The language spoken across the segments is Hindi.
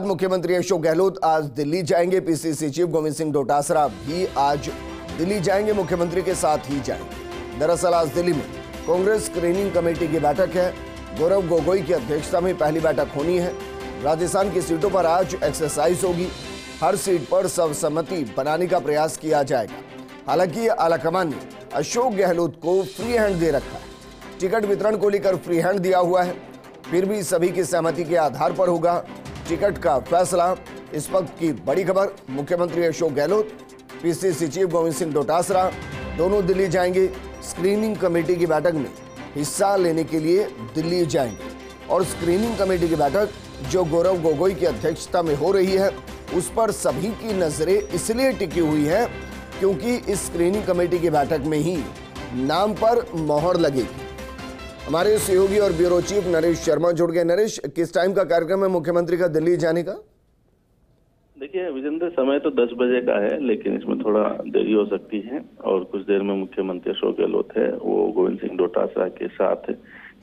मुख्यमंत्री अशोक गहलोत आज दिल्ली जाएंगे। पीसीसी चीफ गोविंद सिंह डोटासरा भी आज दिल्ली जाएंगे, मुख्यमंत्री के साथ ही जाएंगे। दरअसल आज दिल्ली में कांग्रेस स्क्रीनिंग कमेटी की बैठक है। गौरव गोगोई की अध्यक्षता में पहली बैठक होनी है। राजस्थान की सीटों पर आज एक्सरसाइज होगी। हर सीट पर सर्वसम्मति बनाने का प्रयास किया जाएगा। हालांकि आलाकमान ने अशोक गहलोत को फ्री हैंड दे रखा है। टिकट वितरण को लेकर फ्री हैंड दिया हुआ है, फिर भी सभी की सहमति के आधार पर होगा टिकट का फैसला। इस वक्त की बड़ी खबर, मुख्यमंत्री अशोक गहलोत, पीसीसी चीफ गोविंद सिंह डोटासरा दोनों दिल्ली जाएंगे। स्क्रीनिंग कमेटी की बैठक में हिस्सा लेने के लिए दिल्ली जाएंगे और स्क्रीनिंग कमेटी की बैठक जो गौरव गोगोई की अध्यक्षता में हो रही है, उस पर सभी की नजरें इसलिए टिकी हुई है क्योंकि इस स्क्रीनिंग कमेटी की बैठक में ही नाम पर मोहर लगेगी। हमारे सहयोगी और ब्यूरो चीफ नरेश शर्मा जुड़ गए। नरेश, किस टाइम का कार्यक्रम है मुख्यमंत्री का दिल्ली जाने का? देखिए विजेंद्र, समय तो 10 बजे का है, लेकिन इसमें थोड़ा देरी हो सकती है और कुछ देर में मुख्यमंत्री अशोक गहलोत है वो गोविंद सिंह डोटासरा के साथ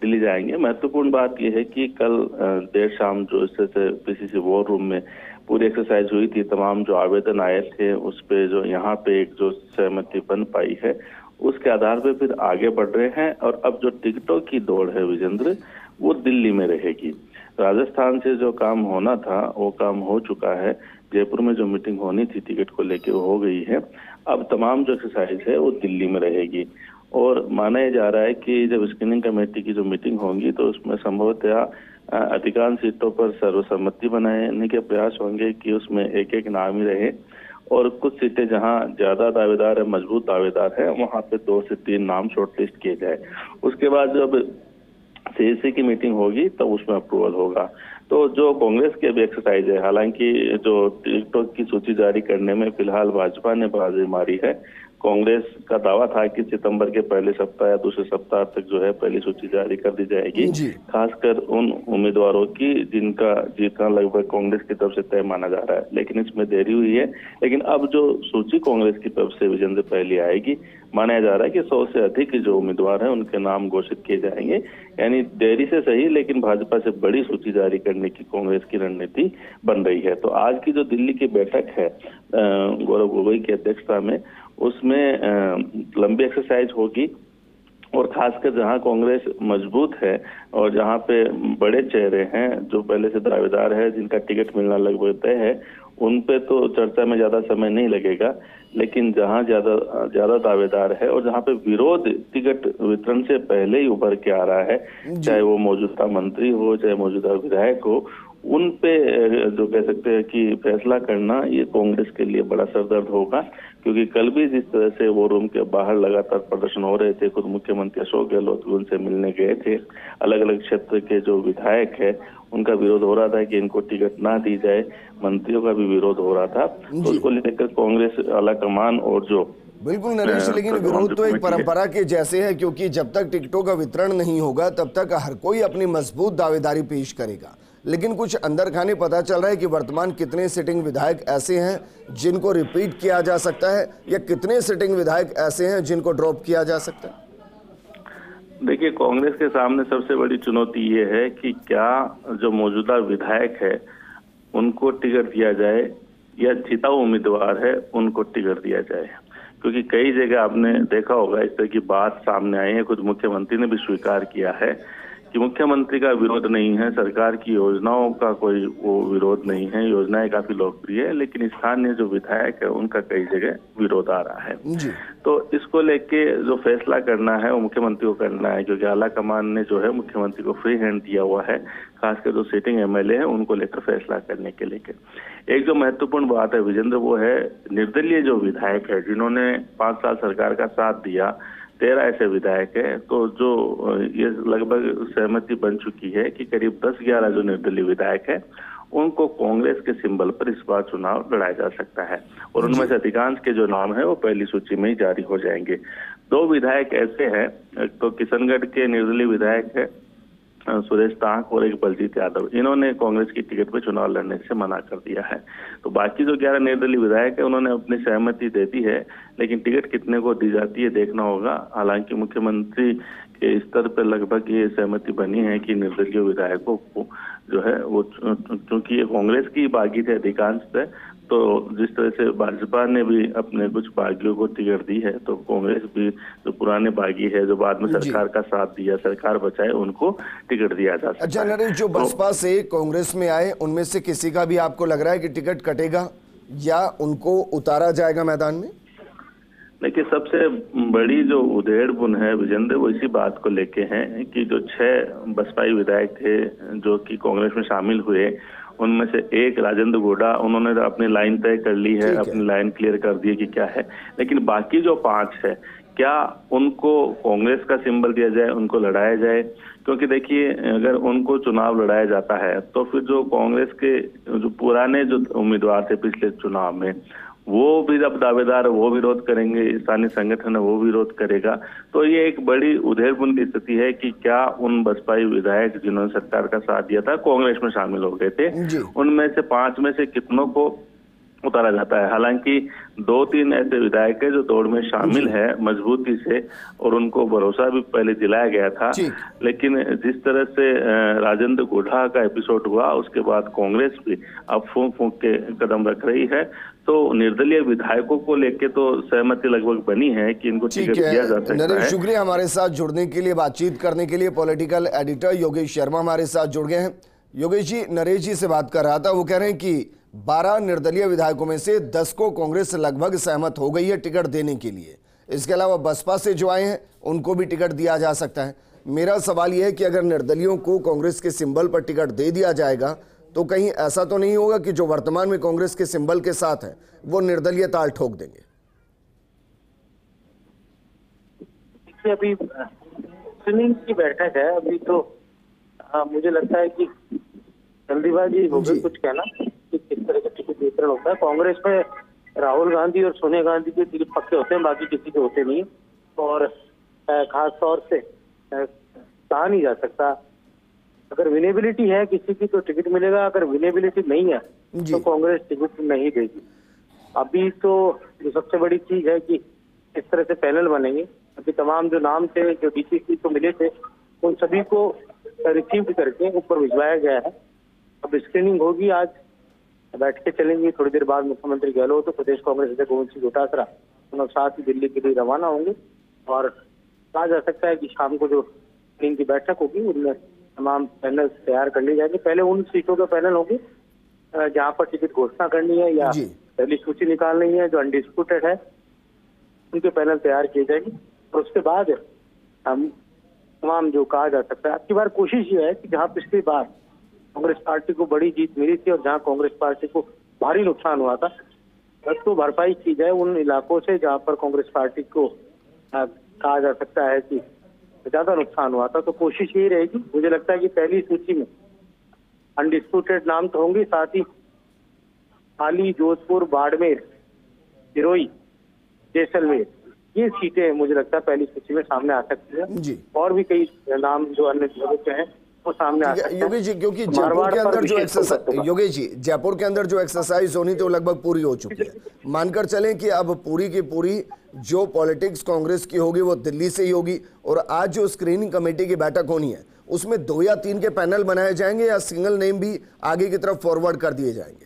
दिल्ली जाएंगे। महत्वपूर्ण बात यह है कि कल देर शाम जो इससे पीसीसी वॉर रूम में पूरी एक्सरसाइज हुई थी, तमाम जो आवेदन आए थे उस पे जो यहाँ पे एक जो सहमति बन पाई है, उसके आधार पे फिर आगे बढ़ रहे हैं। और अब जो टिकटों की दौड़ है विजेंद्र, वो दिल्ली में रहेगी। राजस्थान से जो काम होना था वो काम हो चुका है। जयपुर में जो मीटिंग होनी थी टिकट को लेके वो हो गई है। अब तमाम जो एक्सरसाइज है वो दिल्ली में रहेगी और माना जा रहा है कि जब स्क्रीनिंग कमेटी की जो मीटिंग होगी तो उसमें संभवतः अधिकांश सीटों पर सर्वसम्मति बनाने के प्रयास होंगे कि उसमें एक एक नाम ही रहे और कुछ सीटें जहां ज्यादा दावेदार है, मजबूत दावेदार है, वहां पे 2 से 3 नाम शॉर्टलिस्ट किए जाए। उसके बाद जब सीएसी की मीटिंग होगी तब उसमें अप्रूवल होगा। तो जो कांग्रेस की अभी एक्सरसाइज है, हालांकि जो टिकटों की सूची जारी करने में फिलहाल भाजपा ने बाजी मारी है। कांग्रेस का दावा था कि सितंबर के पहले सप्ताह या दूसरे सप्ताह तक जो है पहली सूची जारी कर दी जाएगी, खासकर उन उम्मीदवारों की जिनका जीतना लगभग कांग्रेस की तरफ से तय माना जा रहा है। लेकिन इसमें देरी हुई है। लेकिन अब जो सूची कांग्रेस की तरफ से विजेंद्र पहली आएगी, माना जा रहा है कि 100 से अधिक जो उम्मीदवार हैं उनके नाम घोषित किए जाएंगे। यानी देरी से सही, लेकिन भाजपा से बड़ी सूची जारी करने की कांग्रेस की रणनीति बन रही है। तो आज की जो दिल्ली की बैठक है गौरव गोगोई की अध्यक्षता में, उसमें लंबी एक्सरसाइज होगी और खासकर जहां कांग्रेस मजबूत है और जहां पे बड़े चेहरे हैं जो पहले से दावेदार है, जिनका टिकट मिलना लगभग तय है, उन पे तो चर्चा में ज्यादा समय नहीं लगेगा। लेकिन जहां ज्यादा दावेदार है और जहां पे विरोध टिकट वितरण से पहले ही उभर के आ रहा है, चाहे वो मौजूदा मंत्री हो चाहे मौजूदा विधायक हो, उन पे जो कह सकते हैं कि फैसला करना ये कांग्रेस के लिए बड़ा सरदर्द होगा। क्योंकि कल भी जिस तरह से वो रूम के बाहर लगातार प्रदर्शन हो रहे थे, खुद मुख्यमंत्री अशोक गहलोत उनसे मिलने गए थे, अलग अलग क्षेत्र के जो विधायक है उनका विरोध हो रहा था कि इनको टिकट ना दी जाए, मंत्रियों का भी विरोध हो रहा था। तो उसको लेकर कांग्रेस आलाकमान और जो बिल्कुल नरेश, लेकिन विरोध तो एक परंपरा के जैसे है, क्योंकि जब तक टिकटों का वितरण नहीं होगा तब तक हर कोई अपनी मजबूत दावेदारी पेश करेगा। लेकिन कुछ अंदर खाने पता चल रहा है कि वर्तमान कितने सिटिंग विधायक ऐसे हैं जिनको रिपीट किया जा सकता है या कितने सिटिंग विधायक ऐसे हैं जिनको ड्रॉप किया जा सकता है? देखिए, कांग्रेस के सामने सबसे बड़ी चुनौती ये है कि क्या जो मौजूदा विधायक है उनको टिकट दिया जाए या जीता हुआ उम्मीदवार है उनको टिकट दिया जाए। क्योंकि कई जगह आपने देखा होगा इस तरह की बात सामने आई है, खुद मुख्यमंत्री ने भी स्वीकार किया है कि मुख्यमंत्री का विरोध नहीं है, सरकार की योजनाओं का कोई वो विरोध नहीं है, योजनाएं काफी लोकप्रिय है, लेकिन स्थानीय जो विधायक है उनका कई जगह विरोध आ रहा है। तो इसको लेके जो फैसला करना है वो मुख्यमंत्री को करना है, क्योंकि आलाकमान ने जो है मुख्यमंत्री को फ्री हैंड दिया हुआ है, खासकर जो सिटिंग एमएलए है उनको लेकर फैसला करने के लेकर। एक जो महत्वपूर्ण बात है विजेंद्र, वो है निर्दलीय जो विधायक है जिन्होंने 5 साल सरकार का साथ दिया, 13 ऐसे विधायक है। तो जो ये लगभग सहमति बन चुकी है कि करीब 10-11 जो निर्दलीय विधायक है उनको कांग्रेस के सिंबल पर इस बार चुनाव लड़ाया जा सकता है और उनमें से अधिकांश के जो नाम है वो पहली सूची में ही जारी हो जाएंगे। 2 विधायक ऐसे हैं, एक तो किशनगढ़ के निर्दलीय विधायक है सुरेश तांक और एक बलजीत यादव, इन्होंने कांग्रेस की टिकट पर चुनाव लड़ने से मना कर दिया है। तो बाकी जो 11 निर्दलीय विधायक है उन्होंने अपनी सहमति दे दी है, लेकिन टिकट कितने को दी जाती है देखना होगा। हालांकि मुख्यमंत्री के स्तर पर लगभग ये सहमति बनी है कि निर्दलीय विधायकों को जो है वो, क्योंकि ये कांग्रेस की बागी थे अधिकांशतः, तो जिस तरह से भाजपा ने भी अपने कुछ बागियों को टिकट दी है, तो कांग्रेस भी जो पुराने बागी है, जो बाद में सरकार का साथ दिया, सरकार बचाए, उनको टिकट दिया जा सकता है। अच्छा नरेश, जो बसपा से कांग्रेस में आए उनमें से किसी का भी आपको लग रहा है कि टिकट कटेगा या उनको उतारा जाएगा मैदान में? देखिए, सबसे बड़ी जो उधेड़-बुन है विजेंद्र, वो इसी बात को लेके है कि जो 6 बसपाई विधायक थे जो कि कांग्रेस में शामिल हुए, उनमें से एक राजेंद्र गोड़ा, उन्होंने अपनी लाइन तय कर ली है, अपनी लाइन क्लियर कर दी है कि क्या है, लेकिन बाकी जो 5 है, क्या उनको कांग्रेस का सिंबल दिया जाए, उनको लड़ाया जाए? क्योंकि देखिए, अगर उनको चुनाव लड़ाया जाता है तो फिर जो कांग्रेस के जो पुराने जो उम्मीदवार थे पिछले चुनाव में, वो भी जब दावेदार वो विरोध करेंगे, स्थानीय संगठन है वो विरोध करेगा, तो ये एक बड़ी उधेड़-बुन की स्थिति है कि क्या उन बसपाई विधायक जिन्होंने सरकार का साथ दिया था, कांग्रेस में शामिल हो गए थे, उनमें से 5 में से कितनों को उतारा जाता है? हालांकि 2-3 ऐसे विधायक है जो दौड़ में शामिल है मजबूती से, और उनको भरोसा भी पहले दिलाया गया था, लेकिन जिस तरह से राजेंद्र गोढ़ा का एपिसोड हुआ, उसके बाद कांग्रेस भी अब फूंक के कदम रख रही है, तो निर्दलीय विधायकों को लेके तो सहमति लगभग बनी है कि इनको टिकट दिया जा सकता है। नरेश, शुक्रिया हमारे साथ जुड़ने के लिए, बातचीत करने के लिए। पॉलिटिकल एडिटर योगेश शर्मा हमारे साथ जुड़ गए हैं। योगेश जी, नरेश जी से बात कर रहा था, वो कह रहे हैं कि 12 निर्दलीय विधायकों में से 10 को कांग्रेस लगभग सहमत हो गई है टिकट देने के लिए। इसके अलावा बसपा से जो आए हैं उनको भी टिकट दिया जा सकता है। मेरा सवाल यह है कि अगर निर्दलीयों को कांग्रेस के सिंबल पर टिकट दे दिया जाएगा तो कहीं ऐसा तो नहीं होगा कि जो वर्तमान में कांग्रेस के सिंबल के साथ है वो निर्दलीय ताल ठोक देंगे? अभी सुनील की बैठक है, अभी तो मुझे लगता है कि जल्दीबाजी हो गई कुछ कहना कि किस तरह का टिकट वितरण होता है। कांग्रेस में राहुल गांधी और सोनिया गांधी के टिकट पक्के होते हैं, बाकी किसी के होते नहीं, और खास तौर से कहा नहीं जा सकता अगर विनेबिलिटी है किसी की तो टिकट मिलेगा, अगर विनेबिलिटी नहीं है तो कांग्रेस टिकट नहीं देगी। अभी तो जो सबसे बड़ी चीज है कि इस तरह से पैनल बनेंगे। अभी तमाम जो नाम थे जो डीसीसी को मिले थे उन सभी को रिसीव करके ऊपर भिजवाया गया है। अब स्क्रीनिंग होगी, आज बैठ के चलेंगी, थोड़ी देर बाद मुख्यमंत्री गहलोत तो प्रदेश कांग्रेस अध्यक्ष गोविंद सिंह डोटासरा दोनों साथ ही दिल्ली के लिए रवाना होंगे, और कहा जा सकता है कि शाम को जो स्क्रीनिंग की बैठक होगी उनमें तमाम पैनल तैयार कर लिए जाएंगे। पहले उन सीटों का पैनल होगी जहां पर टिकट घोषणा करनी है या पहली सूची निकालनी है, जो अनडिस्प्यूटेड है, उनके पैनल तैयार किए जाएंगे, और उसके बाद हम तमाम जो कहा जा सकता है। अब की बार कोशिश ये है कि जहां पिछली बार कांग्रेस पार्टी को बड़ी जीत मिली थी और जहां कांग्रेस पार्टी को भारी नुकसान हुआ था, तो भरपाई की जाए उन इलाकों से जहां पर कांग्रेस पार्टी को कहा जा सकता है कि ज्यादा नुकसान हुआ था। तो कोशिश यही रहेगी, मुझे लगता है कि पहली सूची में अनडिस्प्यूटेड नाम तो होंगे, साथ ही पाली, जोधपुर, बाड़मेर, सिरोही, जैसलमेर, ये सीटें मुझे लगता है पहली सूची में सामने आ सकती है। और भी कई नाम जो अन्य जगहों के हैं वो सामने आ सकते हैं। योगेश जी, क्योंकि जयपुर के अंदर जो एक्सरसाइज, योगेश जी, जयपुर के अंदर जो एक्सरसाइज होनी थी वो लगभग पूरी हो चुकी है। मानकर चलें कि अब पूरी की पूरी जो पॉलिटिक्स कांग्रेस की होगी वो दिल्ली से ही होगी, और आज जो स्क्रीनिंग कमेटी की बैठक होनी है उसमें 2 या 3 के पैनल बनाए जाएंगे या सिंगल नेम भी आगे की तरफ फॉरवर्ड कर दिए जाएंगे?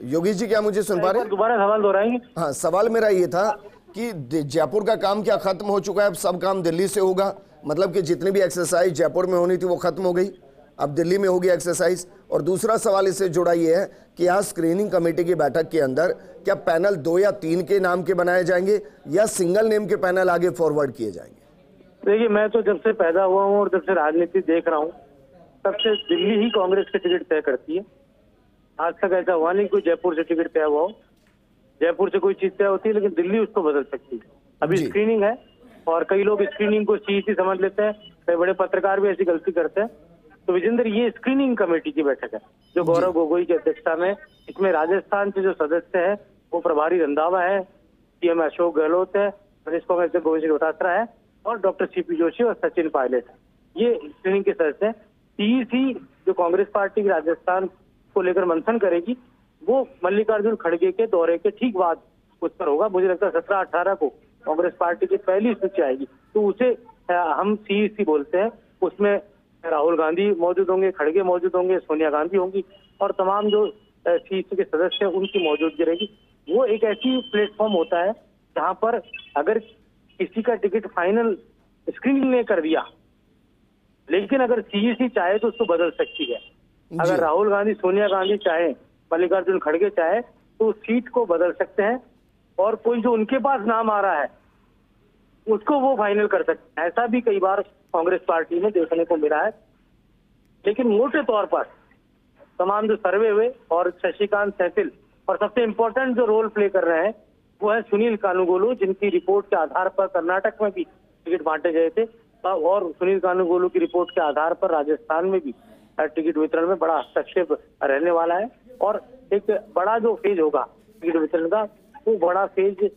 योगेश जी, क्या मुझे सुन पा रहे हैं? दोबारा सवाल दोहराएंगे? हाँ, सवाल मेरा ये था कि जयपुर का काम क्या खत्म हो चुका है, अब सब काम दिल्ली से होगा? मतलब कि जितनी भी एक्सरसाइज जयपुर में होनी थी वो खत्म हो गई, अब दिल्ली में होगी एक्सरसाइज। और दूसरा सवाल इससे जुड़ा ये है कि आज स्क्रीनिंग कमेटी की बैठक के अंदर क्या पैनल 2 या 3 के नाम के बनाए जाएंगे या सिंगल नेम के पैनल आगे फॉरवर्ड किए जाएंगे? देखिए, मैं तो जब से पैदा हुआ हूँ और जब से राजनीति देख रहा हूँ तब से दिल्ली ही कांग्रेस के टिकट तय करती है। आज तक ऐसा हुआ नहीं कोई जयपुर से टिकट तय हुआ हो। जयपुर से कोई चीज तय होती है लेकिन दिल्ली उसको बदल सकती है। अभी स्क्रीनिंग है और कई लोग स्क्रीनिंग को चीज ही समझ लेते हैं, कई बड़े पत्रकार भी ऐसी गलती करते हैं। तो विजेंद्र, ये स्क्रीनिंग कमेटी की बैठक है जो गौरव गोगोई की अध्यक्षता में, इसमें राजस्थान से जो सदस्य है वो प्रभारी रंधावा है, सीएम अशोक गहलोत है, प्रदेश कांग्रेस अध्यक्ष गोविंद सिंह डोटासरा है, और डॉक्टर सीपी जोशी और सचिन पायलट है। ये स्क्रीनिंग के सदस्य हैं। टीईसी जो कांग्रेस पार्टी की राजस्थान को लेकर मंथन करेगी वो मल्लिकार्जुन खड़गे के दौरे के ठीक बाद उस पर होगा। मुझे लगता है 17-18 को कांग्रेस पार्टी की पहली सूची आएगी, तो उसे हम CEC बोलते हैं। उसमें राहुल गांधी मौजूद होंगे, खड़गे मौजूद होंगे, सोनिया गांधी होंगी और तमाम जो CEC के सदस्य हैं उनकी मौजूदगी रहेगी। वो एक ऐसी प्लेटफॉर्म होता है जहां पर अगर किसी का टिकट फाइनल स्क्रीन ने कर दिया, लेकिन अगर CEC चाहे तो उसको बदल सकती है। अगर राहुल गांधी, सोनिया गांधी चाहे, मल्लिकार्जुन खड़गे चाहे तो सीट को बदल सकते हैं और कोई जो उनके पास नाम आ रहा है उसको वो फाइनल कर सकते हैं। ऐसा भी कई बार कांग्रेस पार्टी में देखने को मिला है। लेकिन मोटे तौर पर तमाम जो सर्वे हुए और शशिकांत सहगल और सबसे इम्पोर्टेंट जो रोल प्ले कर रहे हैं वो है सुनील कानूगोलू, जिनकी रिपोर्ट के आधार पर कर्नाटक में भी टिकट बांटे गए थे और सुनील कानूगोलू की रिपोर्ट के आधार पर राजस्थान में भी टिकट वितरण में बड़ा हस्तक्षेप रहने वाला है। और एक बड़ा जो फेज होगा टिकट वितरण का, वो बड़ा फेज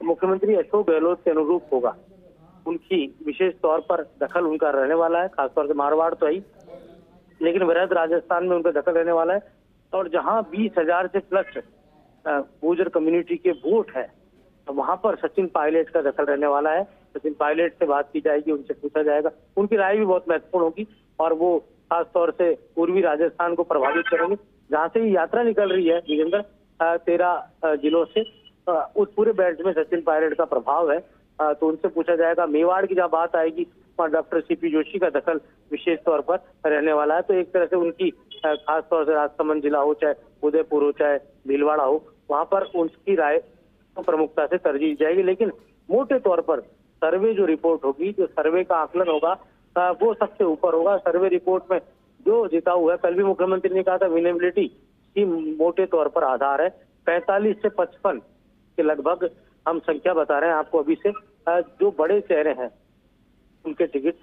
मुख्यमंत्री अशोक गहलोत के अनुरूप होगा। उनकी विशेष तौर पर दखल उनका रहने वाला है, खासतौर से मारवाड़ तो ही, लेकिन वृहद राजस्थान में उनका दखल रहने वाला है। और जहां 20,000 से प्लस गुर्जर कम्युनिटी के वोट है, तो वहां पर सचिन पायलट का दखल रहने वाला है। सचिन पायलट से बात की जाएगी, उनसे पूछा जाएगा, उनकी राय भी बहुत महत्वपूर्ण होगी और वो खासतौर से पूर्वी राजस्थान को प्रभावित करेंगे। जहां से ये यात्रा निकल रही है विजेंद्र, 13 जिलों से, उस पूरे बेल्ट में सचिन पायलट का प्रभाव है। तो उनसे पूछा जाएगा। मेवाड़ की जब बात आएगी और डॉक्टर CP जोशी का दखल विशेष तौर पर रहने वाला है। तो एक तरह से उनकी खास तौर से राजसमंद जिला हो, चाहे उदयपुर हो, चाहे भीलवाड़ा हो, वहां पर उनकी राय को प्रमुखता से तरजीह दी जाएगी। लेकिन मोटे तौर पर सर्वे जो रिपोर्ट होगी, जो सर्वे का आकलन होगा, वो सबसे ऊपर होगा। सर्वे रिपोर्ट में जो जीता हुआ है, कल भी मुख्यमंत्री ने कहा था विनेबिलिटी की मोटे तौर पर आधार है। 45 से 55 के लगभग हम संख्या बता रहे हैं आपको अभी से। जो बड़े चेहरे हैं उनके टिकट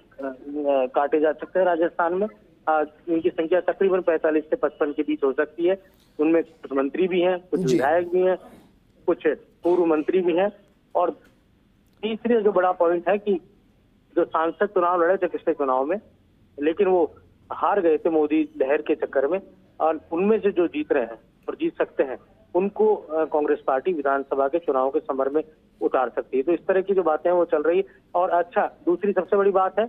काटे जा सकते हैं राजस्थान में। इनकी संख्या तकरीबन 45 से 55 के बीच हो सकती है। उनमें कुछ मंत्री भी हैं, कुछ विधायक भी हैं, कुछ पूर्व मंत्री भी हैं। और तीसरी जो बड़ा पॉइंट है कि जो सांसद चुनाव लड़े थे पिछले चुनाव में, लेकिन वो हार गए थे मोदी लहर के चक्कर में, और उनमें से जो जीत रहे हैं और जीत सकते हैं उनको कांग्रेस पार्टी विधानसभा के चुनाव के समर में उतार सकती है। तो इस तरह की जो बातें हैं वो चल रही है। और अच्छा, दूसरी सबसे बड़ी बात है,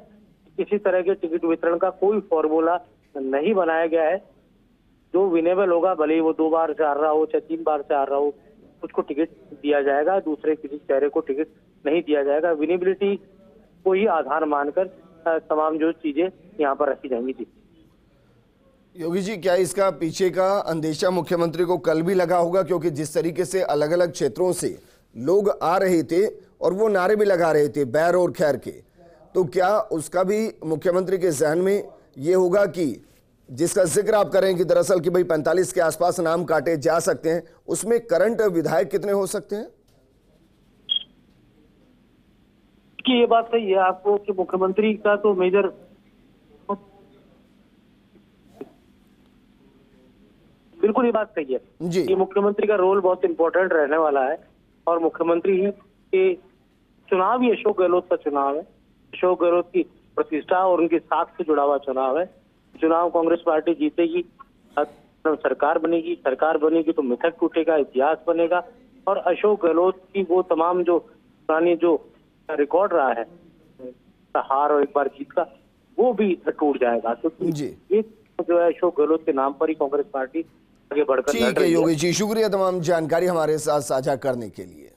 किसी तरह के टिकट वितरण का कोई फॉर्मूला नहीं बनाया गया है। जो विनेबल होगा, भले ही वो 2 बार से हार रहा हो, चाहे 3 बार से हार रहा हो, उसको टिकट दिया जाएगा, दूसरे किसी चेहरे को टिकट नहीं दिया जाएगा। विनेबिलिटी को ही आधार मानकर तमाम जो चीजें यहाँ पर रखी जाएंगी। जी योगी जी, क्या इसका पीछे का अंदेशा मुख्यमंत्री को कल भी लगा होगा? क्योंकि जिस तरीके से अलग अलग क्षेत्रों से लोग आ रहे थे और वो नारे भी लगा रहे थे बैर और खैर के, तो क्या उसका भी मुख्यमंत्री के जहन में ये होगा कि जिसका जिक्र आप करें कि दरअसल कि भाई 45 के आसपास नाम काटे जा सकते हैं, उसमें करंट विधायक कितने हो सकते हैं? कि ये बात सही है आपको कि मुख्यमंत्री का तो मेजर बिल्कुल ये बात सही है कि मुख्यमंत्री का रोल बहुत इंपॉर्टेंट रहने वाला है। और मुख्यमंत्री के चुनाव ही अशोक गहलोत का चुनाव है। अशोक गहलोत की प्रतिष्ठा और उनकी साख से जुड़ा हुआ चुनाव है। चुनाव कांग्रेस पार्टी जीतेगी, सरकार बनेगी, सरकार बनेगी तो मिथक टूटेगा, इतिहास बनेगा। और अशोक गहलोत की वो तमाम जो पुरानी जो रिकॉर्ड रहा है हार और एक बार जीत का, वो भी टूट जाएगा। तो ये जो है अशोक गहलोत के नाम पर ही कांग्रेस पार्टी आगे बढ़कर। ठीक है योगी जी, शुक्रिया तमाम जानकारी हमारे साथ साझा करने के लिए।